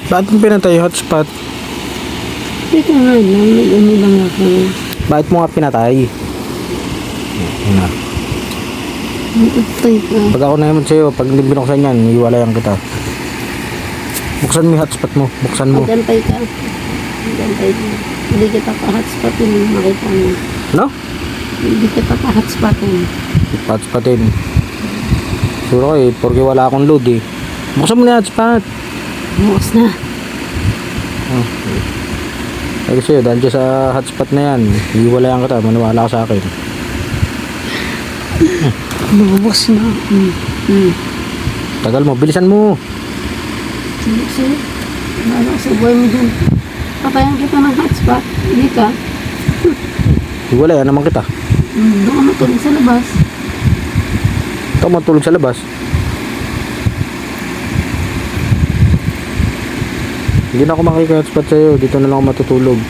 Bakit mo pinatay yung hotspot? Teka nga lang, ano lang ako. Bakit mo nga pinatay? Na. Utay ka. Pag ako na naman sa'yo, pag hindi binuksan yan, iwalayan kita. Buksan mo yung hotspot mo. Buksan mo. Magantay ka. Magantay ka. Hindi kita pa-hotspotin, makita mo. No? Hindi kita pa-hotspotin. Hotspotin. Suro kayo, porque wala akong load eh. Buksan mo na yung hotspot. Bukas na. Ay kasi dahil dyan sa hotspot na yan, iwalayan kita. Maniwala ka sa akin. Bukas na. Tagal mo, bilisan mo. Sige. Wala sa buhay mo dyan. Patayan kita ng hotspot. Hindi ka. Iwalayan naman kita. Doon ka matulog sa labas. Ikaw matulog sa labas. Hindi na ako makika-hotspot sa'yo. Dito na lang ako matutulog.